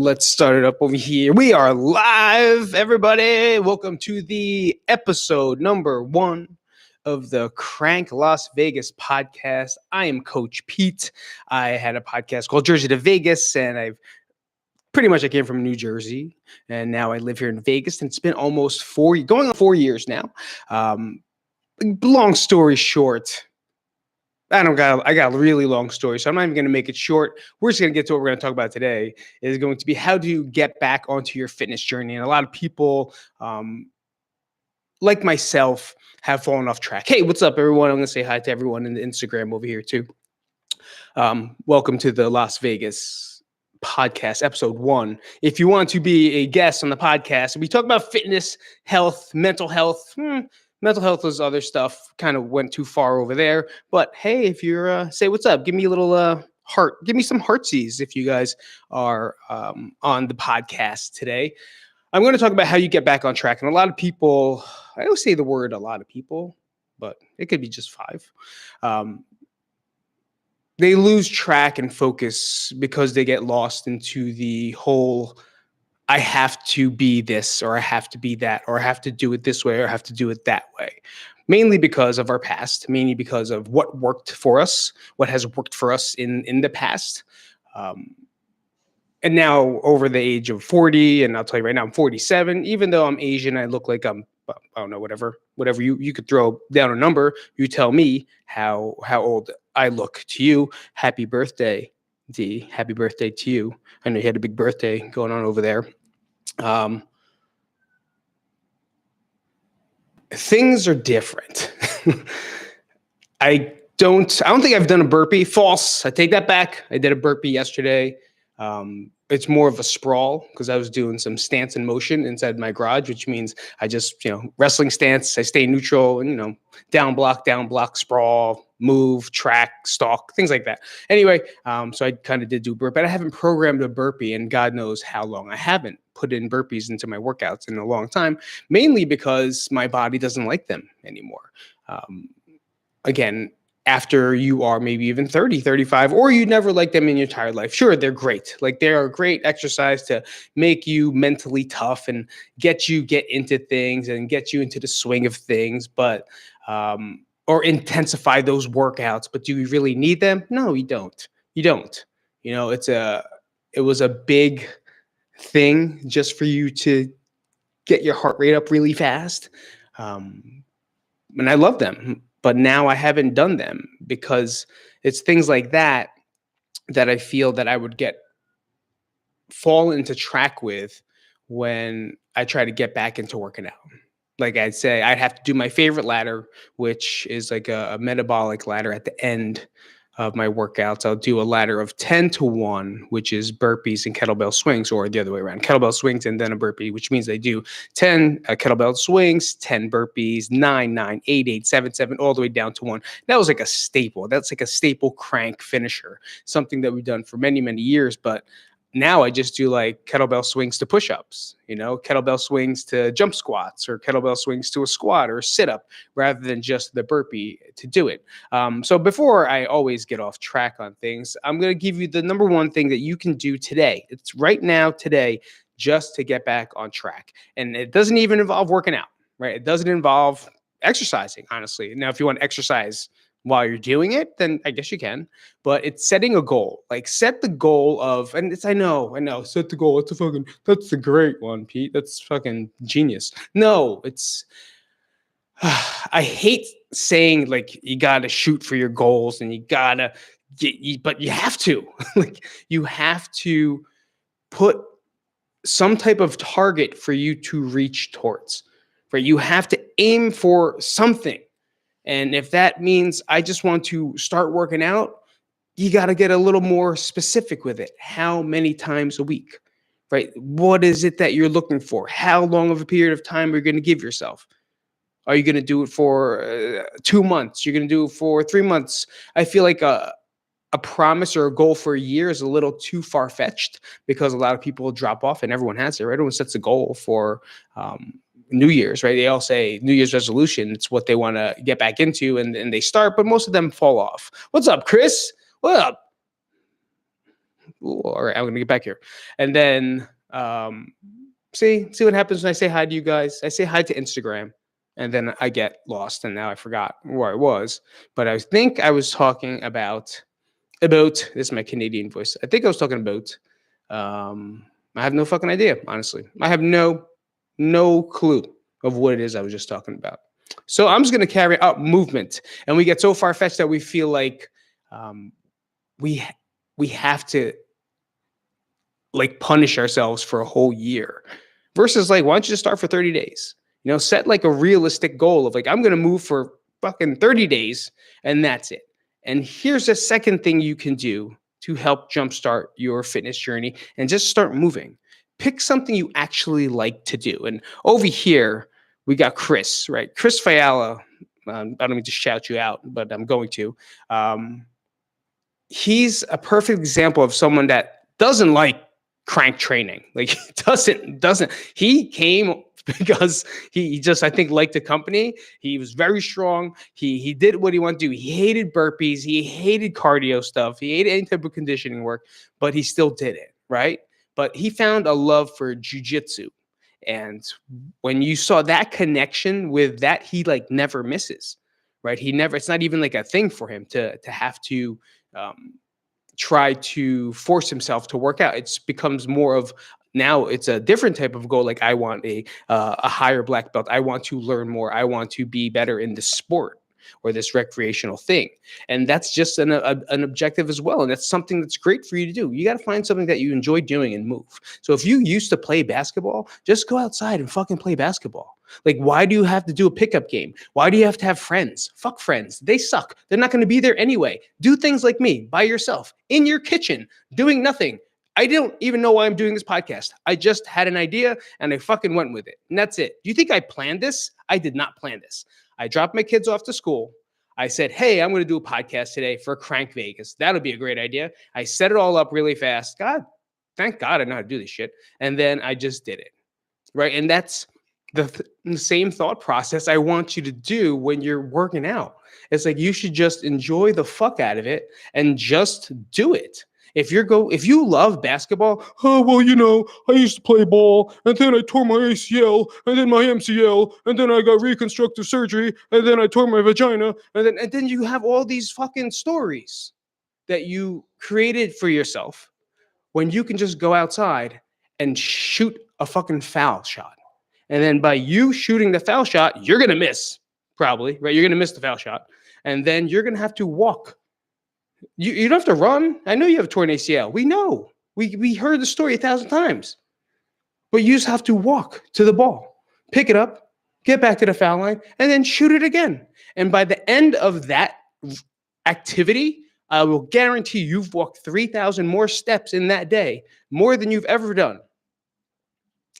Let's start it up over here. We are live, everybody. Welcome to the episode number 1 of the Krank Las Vegas podcast. I am Coach Pete. I had a podcast called Jersey to Vegas, and I came from New Jersey, and now I live here in Vegas, and it's been almost going on 4 years now. Long story short, I got a really long story, so I'm not even going to make it short. We're just going to get to what we're going to talk about today. Is going to be how to get back onto your fitness journey. And a lot of people, like myself, have fallen off track. Hey, what's up, everyone? I'm going to say hi to everyone in the Instagram over here too. Welcome to the Las Vegas podcast, episode 1. If you want to be a guest on the podcast, we talk about fitness, health, mental health. Mental health is other stuff, kind of went too far over there. But hey, if you're, say what's up, give me a little heart. Give me some heartsies if you guys are on the podcast today. I'm going to talk about how you get back on track. And a lot of people, I don't say the word a lot of people, but it could be just 5. They lose track and focus because they get lost into the whole I have to be this, or I have to be that, or I have to do it this way, or I have to do it that way. Mainly because of our past, mainly because of what worked for us, what has worked for us in the past. And now over the age of 40, and I'll tell you right now, I'm 47. Even though I'm Asian, I look like I don't know, whatever you could throw down a number. You tell me how old I look to you. Happy birthday, D. Happy birthday to you. I know you had a big birthday going on over there. Things are different. I don't think I've done a burpee. False. I take that back. I did a burpee yesterday. It's more of a sprawl because I was doing some stance and motion inside my garage, which means I just, wrestling stance. I stay neutral and, down block, sprawl, move, track, stalk, things like that. Anyway, so I kind of did do burpee, but I haven't programmed a burpee in God knows how long. I haven't put in burpees into my workouts in a long time, mainly because my body doesn't like them anymore. Again, after you are maybe even 30, 35, or you never like them in your entire life. Sure, they're great. Like they're a great exercise to make you mentally tough and get into things and get you into the swing of things, but or intensify those workouts. But do you really need them? No, you don't. You don't. It was a big thing just for you to get your heart rate up really fast. And I love them. But now I haven't done them because it's things like that I feel that I would fall into track with when I try to get back into working out. Like I'd say, I'd have to do my favorite ladder, which is like a metabolic ladder at the end of my workouts. I'll do a ladder of 10 to 1, which is burpees and kettlebell swings, or the other way around, kettlebell swings and then a burpee, which means they do 10 kettlebell swings, 10 burpees, 9, 9, 8, 8, 7, 7, all the way down to 1. That was like a staple. That's like a staple crank finisher, something that we've done for many, many years. But now I just do like kettlebell swings to push-ups, kettlebell swings to jump squats, or kettlebell swings to a squat or a sit-up, rather than just the burpee to do it. So before I always get off track on things, I'm going to give you the number 1 thing that you can do today. It's right now, today, just to get back on track. And it doesn't even involve working out, right? It doesn't involve exercising, honestly. Now, if you want to exercise while you're doing it, then I guess you can, but it's setting a goal. Like set the goal of, and I know, set the goal. That's the great one, Pete. That's fucking genius. No, I hate saying like, you got to shoot for your goals and you gotta but you have to, like you have to put some type of target for you to reach towards, right? You have to aim for something. And if that means I just want to start working out, you got to get a little more specific with it. How many times a week, right? What is it that you're looking for? How long of a period of time are you going to give yourself? Are you going to do it for 2 months? You're going to do it for 3 months? I feel like a promise or a goal for a year is a little too far-fetched because a lot of people drop off, and everyone has it, right? Everyone sets a goal for New Year's, right? They all say New Year's resolution. It's what they want to get back into, and they start, but most of them fall off. What's up, Chris? What up? ooh, all right, I'm gonna get back here. And then see what happens when I say hi to you guys. I say hi to Instagram, and then I get lost, and now I forgot where I was. But I think I was talking about this is my Canadian voice. I think I was talking about I have no fucking idea, honestly. I have no clue of what it is I was just talking about. So I'm just gonna carry out movement, and we get so far fetched that we feel like um, we we have to like punish ourselves for a whole year versus like why don't you just start for 30 days, set like a realistic goal of like I'm going to move for fucking 30 days and that's it. And here's a second thing you can do to help jumpstart your fitness journey and just start moving. Pick something you actually like to do. And over here we got Chris, right? Chris Fiala. I don't mean to shout you out, but I'm going to. He's a perfect example of someone that doesn't like crank training. Like he doesn't. He came because he just, I think, liked the company. He was very strong. He did what he wanted to do. He hated burpees. He hated cardio stuff. He hated any type of conditioning work, but he still did it, right? But he found a love for jujitsu. And when you saw that connection with that, he like never misses, right? It's not even like a thing for him to have to try to force himself to work out. It becomes more of now it's a different type of goal. Like I want a higher black belt. I want to learn more. I want to be better in the sport or this recreational thing. And that's just an objective as well. And that's something that's great for you to do. You got to find something that you enjoy doing and move. So if you used to play basketball, just go outside and fucking play basketball. Like, why do you have to do a pickup game? Why do you have to have friends? Fuck friends. They suck. They're not going to be there anyway. Do things like me by yourself in your kitchen, doing nothing. I don't even know why I'm doing this podcast. I just had an idea and I fucking went with it. And that's it. Do you think I planned this? I did not plan this. I dropped my kids off to school. I said, hey, I'm going to do a podcast today for Krank Vegas. That'll be a great idea. I set it all up really fast. Thank God I know how to do this shit. And then I just did it. Right. And that's the same thought process I want you to do when you're working out. It's like you should just enjoy the fuck out of it and just do it. If you love basketball, oh well, I used to play ball and then I tore my ACL and then my MCL and then I got reconstructive surgery and then I tore my vagina and then you have all these fucking stories that you created for yourself when you can just go outside and shoot a fucking foul shot. And then by you shooting the foul shot, you're going to miss, probably, right? You're going to miss the foul shot. And then you're going to have to walk. You don't have to run. I know you have a torn ACL. We know. We heard the story 1,000 times. But you just have to walk to the ball, pick it up, get back to the foul line, and then shoot it again. And by the end of that activity, I will guarantee you've walked 3,000 more steps in that day, more than you've ever done.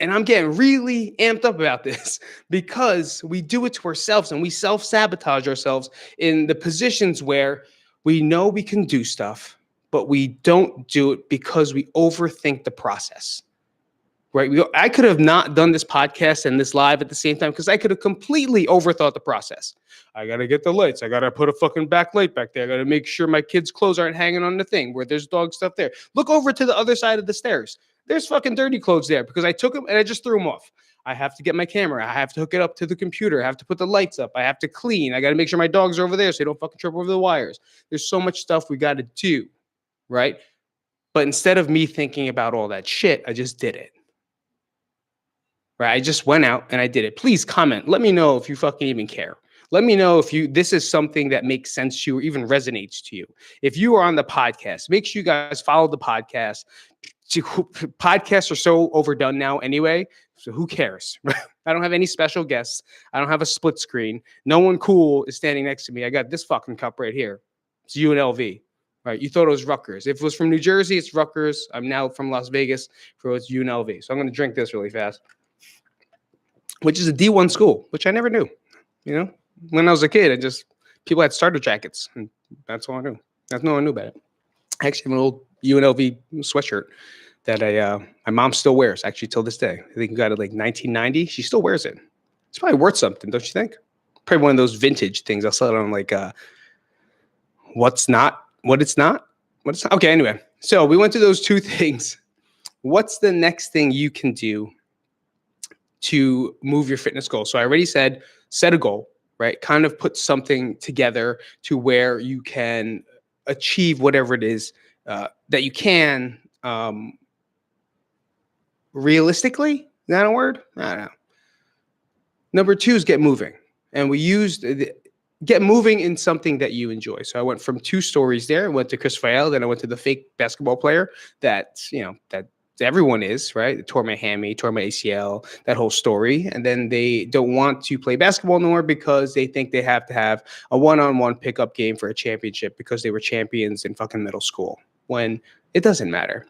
And I'm getting really amped up about this because we do it to ourselves and we self-sabotage ourselves in the positions where we know we can do stuff, but we don't do it because we overthink the process, right? I could have not done this podcast and this live at the same time because I could have completely overthought the process. I got to get the lights. I got to put a fucking backlight back there. I got to make sure my kids' clothes aren't hanging on the thing where there's dog stuff there. Look over to the other side of the stairs. There's fucking dirty clothes there because I took them and I just threw them off. I have to get my camera. I have to hook it up to the computer. I have to put the lights up. I have to clean. I got to make sure my dogs are over there so they don't fucking trip over the wires. There's so much stuff we got to do, right? But instead of me thinking about all that shit, I just did it. Right? I just went out and I did it. Please comment. Let me know if you fucking even care. Let me know if this is something that makes sense to you or even resonates to you. If you are on the podcast, make sure you guys follow the podcast. Podcasts are so overdone now anyway, so who cares? I don't have any special guests. I don't have a split screen. No one cool is standing next to me. I got this fucking cup right here. It's UNLV. Right? You thought it was Rutgers. If it was from New Jersey, it's Rutgers. I'm now from Las Vegas, so it's UNLV. So I'm going to drink this really fast, which is a D1 school, which I never knew. When I was a kid, people had starter jackets, and that's all I knew. That's all I knew about it. I actually have an old UNLV sweatshirt that my mom still wears, actually, till this day. I think I got it like 1990. She still wears it. It's probably worth something, don't you think? Probably one of those vintage things. I'll sell it on like what it's not. Okay, anyway. So we went through those two things. What's the next thing you can do to move your fitness goal? So I already said, set a goal, right? Kind of put something together to where you can achieve whatever it is that you can realistically. Is that a word? I don't know. Number two is get moving. And we used get moving in something that you enjoy. So I went from two stories there. I went to Chris Fael, then I went to the fake basketball player that, that everyone is, right? It tore my hammy, tore my ACL, that whole story. And then they don't want to play basketball anymore because they think they have to have a one-on-one pickup game for a championship because they were champions in fucking middle school, when it doesn't matter.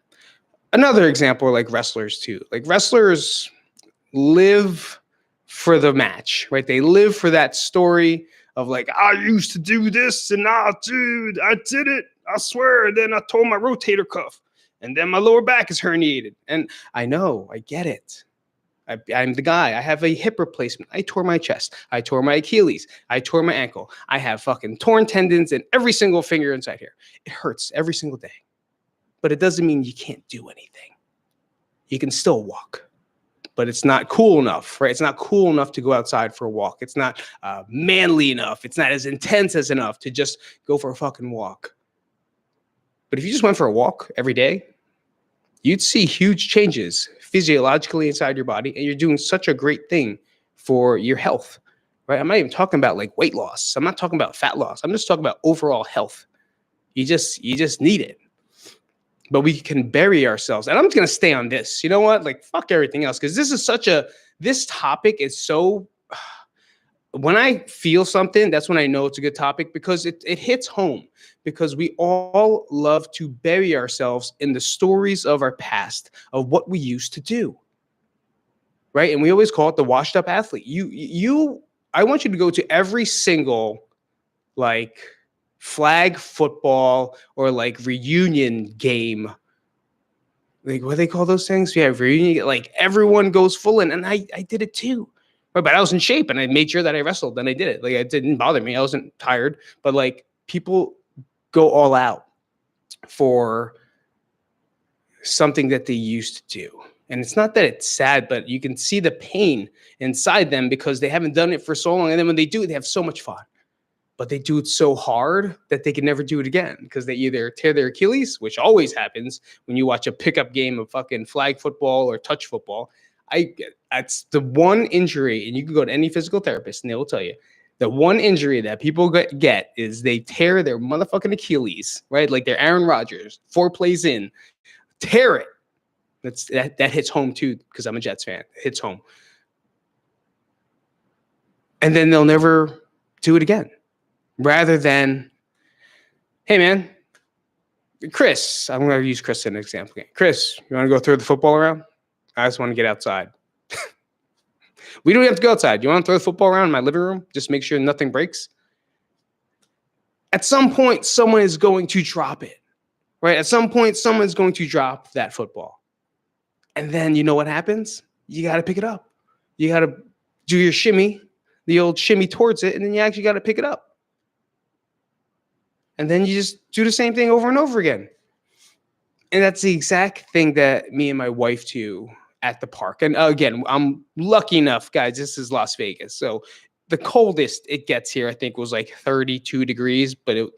Another example, like wrestlers too. Like wrestlers live for the match, right? They live for that story of like, I used to do this and dude, I did it. I swear. And then I tore my rotator cuff and then my lower back is herniated. And I know, I get it. I'm the guy. I have a hip replacement. I tore my chest. I tore my Achilles. I tore my ankle. I have fucking torn tendons in every single finger inside here. It hurts every single day. But it doesn't mean you can't do anything. You can still walk. But it's not cool enough, right? It's not cool enough to go outside for a walk. It's not manly enough. It's not as intense as enough to just go for a fucking walk. But if you just went for a walk every day, you'd see huge changes physiologically inside your body, and you're doing such a great thing for your health, right? I'm not even talking about like weight loss. I'm not talking about fat loss. I'm just talking about overall health. You just need it. But we can bury ourselves. And I'm just going to stay on this. You know what? Like, fuck everything else. Because this topic is so, when I feel something, that's when I know it's a good topic, because it hits home. Because we all love to bury ourselves in the stories of our past, of what we used to do. Right? And we always call it the washed up athlete. I want you to go to every single, like, flag football or like reunion game, like what do they call those things? Yeah, reunion. Like everyone goes full in, and I did it too. But I was in shape, and I made sure that I wrestled, and I did it. Like it didn't bother me. I wasn't tired. But like people go all out for something that they used to do. And it's not that it's sad, but you can see the pain inside them because they haven't done it for so long. And then when they do, they have so much fun. But they do it so hard that they can never do it again because they either tear their Achilles, which always happens when you watch a pickup game of fucking flag football or touch football. That's the one injury, and you can go to any physical therapist and they will tell you the one injury that people get is they tear their motherfucking Achilles, right? Like they're Aaron Rodgers, 4 plays in, tear it. That hits home too because I'm a Jets fan. It hits home. And then they'll never do it again. Rather than, hey, man, Chris, I'm going to use Chris as an example again. Chris, you want to go throw the football around? I just want to get outside. We don't have to go outside. You want to throw the football around in my living room? Just make sure nothing breaks. At some point, someone is going to drop it, right? At some point, someone's going to drop that football. And then you know what happens? You got to pick it up. You got to do your shimmy, the old shimmy towards it, and then you actually got to pick it up. And then you just do the same thing over and over again. And that's the exact thing that me and my wife do at the park. And again, I'm lucky enough, guys, this is Las Vegas. So the coldest it gets here, I think, was like 32 degrees, but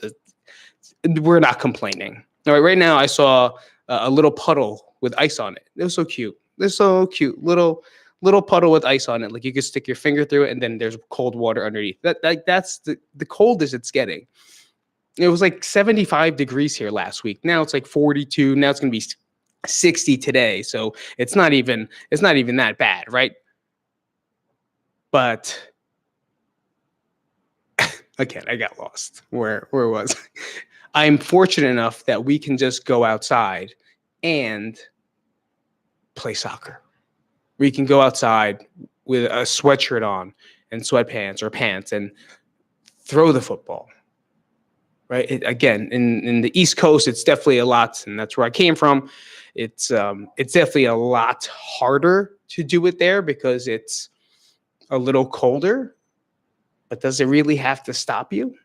we're not complaining. All right now I saw a little puddle with ice on it. It was so cute. They're so cute. Little puddle with ice on it. Like you could stick your finger through it, and then there's cold water underneath. That's the coldest it's getting. It was like 75 degrees here last week. Now it's like 42. Now it's going to be 60 today. So it's not even that bad, right? But again, I got lost. Where was I? I'm fortunate enough that we can just go outside and play soccer. We can go outside with a sweatshirt on and sweatpants or pants and throw the football. Right. Again, in the East Coast, it's definitely a lot. And that's where I came from. It's definitely a lot harder to do it there because it's a little colder. But does it really have to stop you?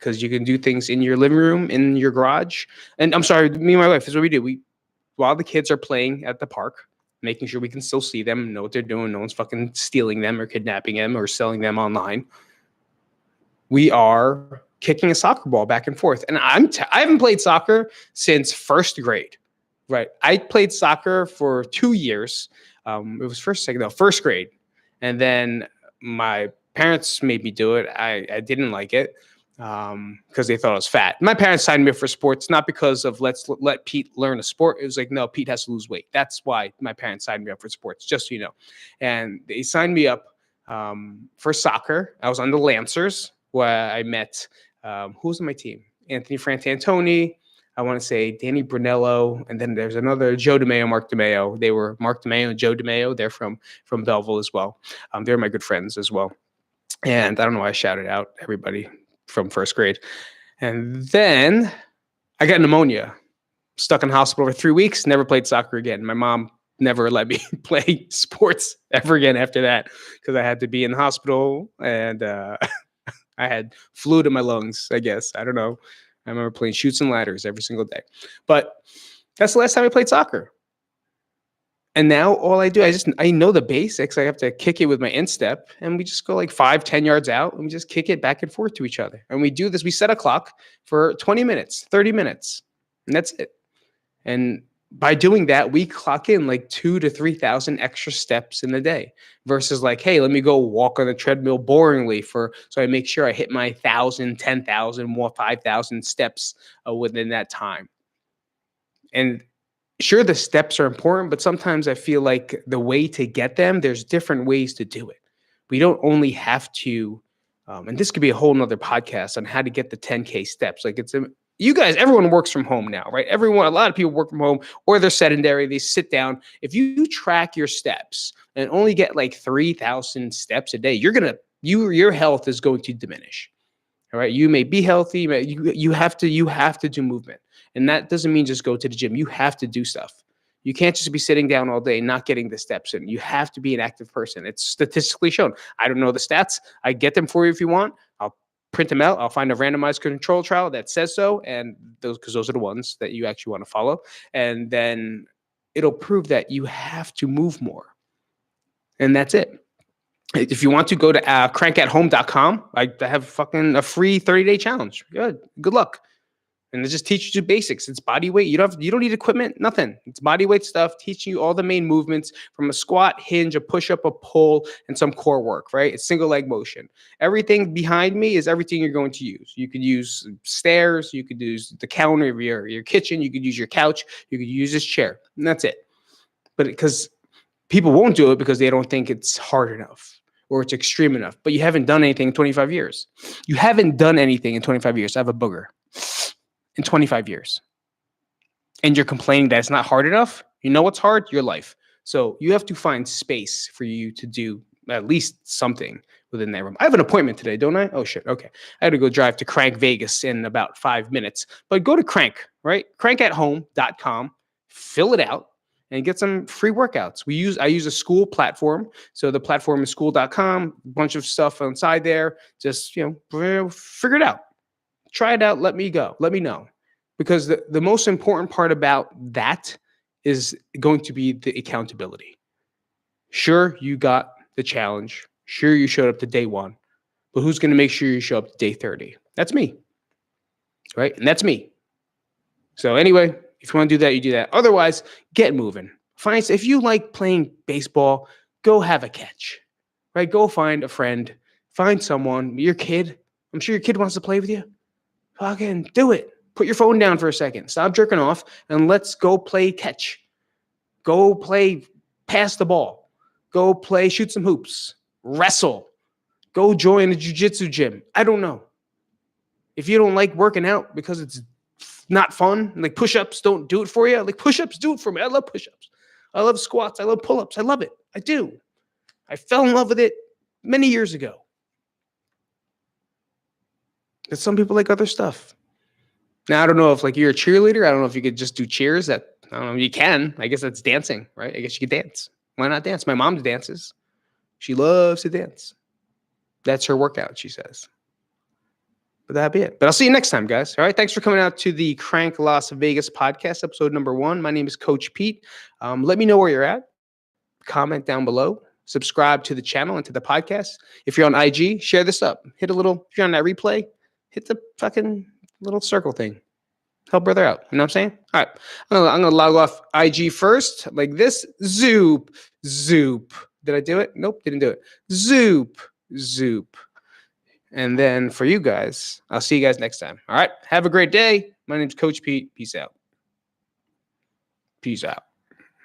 because you can do things in your living room, in your garage. And I'm sorry, me and my wife, this is what we do. While the kids are playing at the park, making sure we can still see them, know what they're doing, no one's fucking stealing them or kidnapping them or selling them online. We are kicking a soccer ball back and forth. And I haven't played soccer since first grade, right? I played soccer for 2 years. It was first grade. And then my parents made me do it. I didn't like it because they thought I was fat. My parents signed me up for sports, not because of let's let Pete learn a sport. It was like, no, Pete has to lose weight. That's why my parents signed me up for sports, just so you know. And they signed me up for soccer. I was on the Lancers, where I met who was on my team? Anthony Frantantoni. I want to say Danny Brunello, and then there's another Joe DeMeo, Mark DeMeo. They were Mark DeMeo and Joe DeMeo. They're from Belleville as well. They're my good friends as well. And I don't know why I shouted out everybody from first grade. And then I got pneumonia, stuck in hospital for 3 weeks, never played soccer again. My mom never let me play sports ever again after that because I had to be in the hospital and I had fluid in my lungs, I guess. I don't know. I remember playing shoots and ladders every single day. But that's the last time I played soccer. And now all I do, I know the basics. I have to kick it with my instep, and we just go like 5-10 yards out, and we just kick it back and forth to each other. And we do this. We set a clock for 20 minutes, 30 minutes, and that's it. And by doing that, we clock in like 2,000 to 3,000 extra steps in a day versus like, hey, let me go walk on the treadmill boringly so I make sure I hit my 1,000, 10,000, more 5,000 steps within that time. And sure, the steps are important, but sometimes I feel like the way to get them, there's different ways to do it. We don't only have to, and this could be a whole nother podcast on how to get the 10K steps. Like you guys, everyone works from home now, right? A lot of people work from home or they're sedentary. They sit down. If you track your steps and only get like 3,000 steps a day, your health is going to diminish. All right. You may be healthy. You have to do movement. And that doesn't mean just go to the gym. You have to do stuff. You can't just be sitting down all day and not getting the steps in. You have to be an active person. It's statistically shown. I don't know the stats. I get them for you if you want. I'll print them out. I'll find a randomized control trial that says so. And because those are the ones that you actually want to follow. And then it'll prove that you have to move more. And that's it. If you want to go to crankathome.com, I have fucking a free 30-day challenge. Good luck. And it just teaches you basics. It's body weight. You don't need equipment, nothing. It's body weight stuff, teaching you all the main movements from a squat, hinge, a push-up, a pull, and some core work, right? It's single leg motion. Everything behind me is everything you're going to use. You could use stairs. You could use the counter of your kitchen. You could use your couch. You could use this chair. And that's it. But because people won't do it because they don't think it's hard enough or it's extreme enough. But you haven't done anything in 25 years. You haven't done anything in 25 years. I have a booger. In 25 years. And you're complaining that it's not hard enough. You know what's hard? Your life. So you have to find space for you to do at least something within that room. I have an appointment today, don't I? Oh, shit. Okay. I had to go drive to Krank Vegas in about 5 minutes. But go to Krank, right? Crankathome.com. Fill it out and get some free workouts. I use a school platform. So the platform is school.com, a bunch of stuff inside there. Just, figure it out. Try it out. Let me know. Because the most important part about that is going to be the accountability. Sure, you got the challenge. Sure, you showed up to day 1. But who's going to make sure you show up to day 30? That's me. Right? And that's me. So anyway, if you want to do that, you do that. Otherwise, get moving. If you like playing baseball, go have a catch. Right? Go find a friend. Find someone. Your kid. I'm sure your kid wants to play with you. Fucking do it. Put your phone down for a second. Stop jerking off and let's go play catch. Go play pass the ball. Go play shoot some hoops. Wrestle. Go join a jiu-jitsu gym. I don't know. If you don't like working out because it's not fun, like push-ups don't do it for you, like push-ups do it for me. I love push-ups. I love squats. I love pull-ups. I love it. I do. I fell in love with it many years ago. But some people like other stuff. Now, I don't know if you're a cheerleader. I don't know if you could just do cheers. I don't know. You can. I guess that's dancing, right? I guess you could dance. Why not dance? My mom dances. She loves to dance. That's her workout, she says. that'd be it. But I'll see you next time, guys. All right. Thanks for coming out to the Krank Las Vegas podcast, episode number 1. My name is Coach Pete. Let me know where you're at. Comment down below. Subscribe to the channel and to the podcast. If you're on IG, share this up. Hit a little, if you're on that replay, hit the fucking little circle thing. Help brother out. You know what I'm saying? All right. I'm gonna log off IG first, like this. Zoop. Zoop. Did I do it? Nope, didn't do it. Zoop. Zoop. And then for you guys, I'll see you guys next time. All right. Have a great day. My name's Coach Pete. Peace out. Peace out.